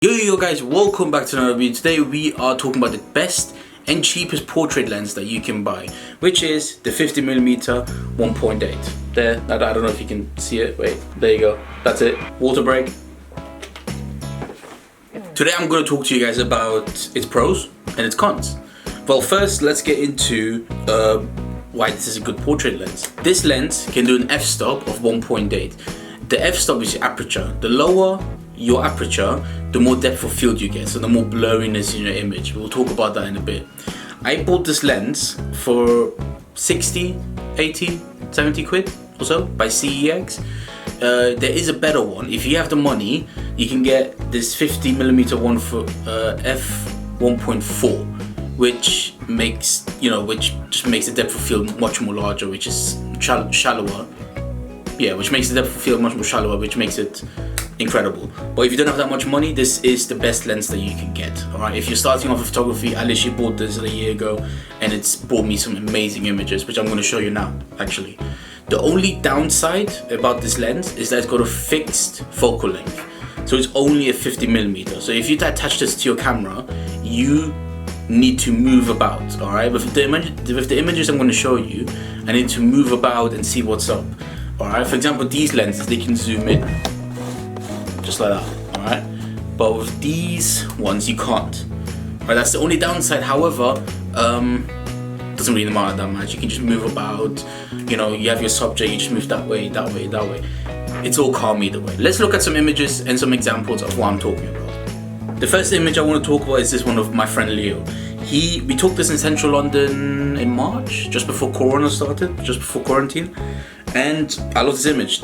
Yo guys, welcome back to another video. Today we are talking about the best and cheapest portrait lens that you can buy, which is the 50mm 1.8. There, I don't know if you can see it. Wait, there you go. That's it. Water break. Today I'm going to talk to you guys about its pros and its cons. Well, first let's get into why this is a good portrait lens. This lens can do an f-stop of 1.8. The f-stop is your aperture. The lower your aperture, the more depth of field you get, so the more blurriness in your image. We'll talk about that in a bit. I bought this lens for 60, 80, 70 quid or so by CEX. There is a better one. If you have the money, you can get this 50mm one for f1.4, which makes just makes the depth of field much more larger, which is shallower. Yeah, which makes the depth of field much more shallower, which makes it incredible. But if you don't have that much money, this is the best lens that you can get. Alright, if you're starting off with photography, I literally bought this a year ago and it's brought me some amazing images, which I'm going to show you now actually. The only downside about this lens is that it's got a fixed focal length, so it's only a 50mm. So if you attach this to your camera, you need to move about. Alright, with the images I'm going to show you, I need to move about and see what's up. Alright, for example, these lenses, they can zoom in just like that, alright? But with these ones, you can't. Right, that's the only downside. However, doesn't really matter that much. You can just move about, you have your subject, you just move that way, that way, that way. It's all calm either way. Let's look at some images and some examples of what I'm talking about. The first image I want to talk about is this one of my friend Leo. We took this in central London in March, just before Corona started, just before quarantine. And I love this image.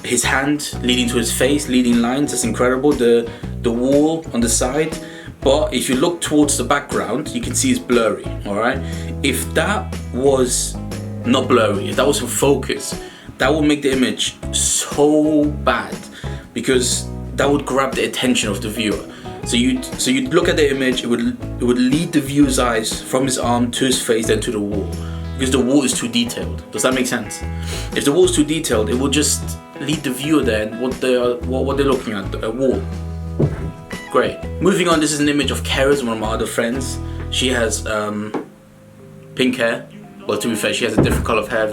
His hand leading to his face, leading lines, that's incredible. The wall on the side. But if you look towards the background, you can see it's blurry, alright? If that was not blurry, if that was in focus, that would make the image so bad, because that would grab the attention of the viewer. So you'd look at the image, it would lead the viewer's eyes from his arm to his face, then to the wall, because the wall is too detailed. Does that make sense? If the wall is too detailed, it will just lead the viewer there and what they're looking at, a wall. Great. Moving on, this is an image of Kara's, one of my other friends. She has pink hair. Well, to be fair, she has a different color of hair.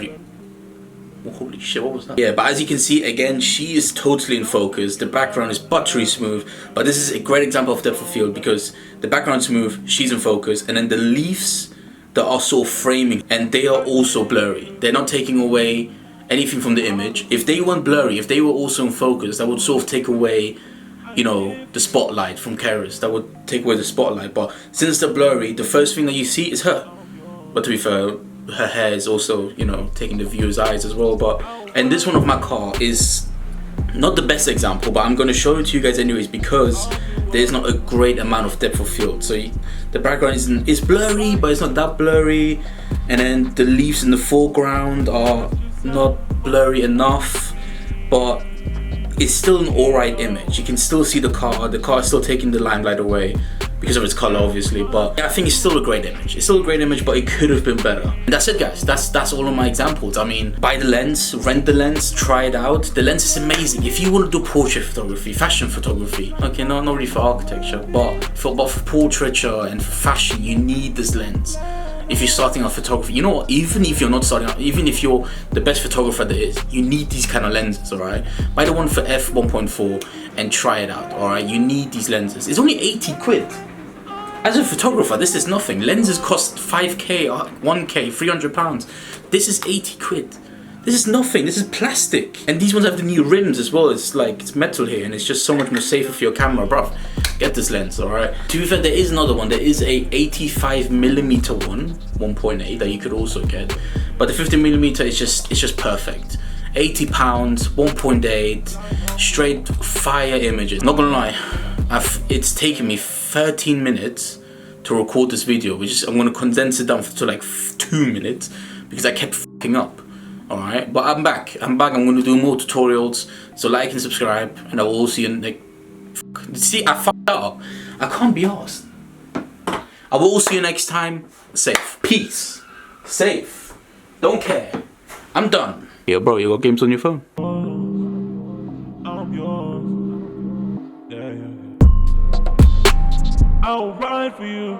Oh, holy shit, what was that? Yeah, but as you can see, again, she is totally in focus. The background is buttery smooth, but this is a great example of depth of field because the background is smooth, she's in focus, and then the leaves that are sort of framing, and they are also blurry. They're not taking away anything from the image. If they weren't blurry, if they were also in focus, that would sort of take away, the spotlight from Kara's. That would take away the spotlight. But since they're blurry, the first thing that you see is her. But to be fair, her hair is also, taking the viewer's eyes as well. And this one of my car is not the best example, but I'm going to show it to you guys anyways because there's not a great amount of depth of field. So the background is blurry, but it's not that blurry. And then the leaves in the foreground are not blurry enough, but it's still an alright image. You can still see the car is still taking the limelight away because of its color, obviously, but I think it's still a great image. It's still a great image, but it could have been better. And that's it, guys. That's all of my examples. I mean, buy the lens, rent the lens, try it out. The lens is amazing. If you want to do portrait photography, fashion photography, okay, not really for architecture, but for portraiture and for fashion, you need this lens. If you're starting off photography, you know what, even if you're not starting out, even if you're the best photographer there is, you need these kind of lenses, alright? Buy the one for f1.4 and try it out, alright? You need these lenses. It's only 80 quid. As a photographer, this is nothing. Lenses cost 5k, 1k, 300 pounds. This is 80 quid. This is nothing. This is plastic. And these ones have the new rims as well. It's metal here and it's just so much more safer for your camera, bruv. Get this lens, alright? To be fair, there is another one. There is a 85mm one, 1.8, that you could also get. But the 50mm is just perfect. 80 pounds, 1.8, straight fire images. Not gonna lie, it's taken me 13 minutes to record this video, I'm gonna condense it down to like 2 minutes because I kept f***ing up. Alright, but I'm back. I'm gonna do more tutorials. So like and subscribe, and I will all see you see, I f***ed up. I can't be arsed. I will all see you next time. Safe. Peace. Safe. Don't care. I'm done. Yo, bro, you got games on your phone? I'm yours. Yeah. I will ride for you.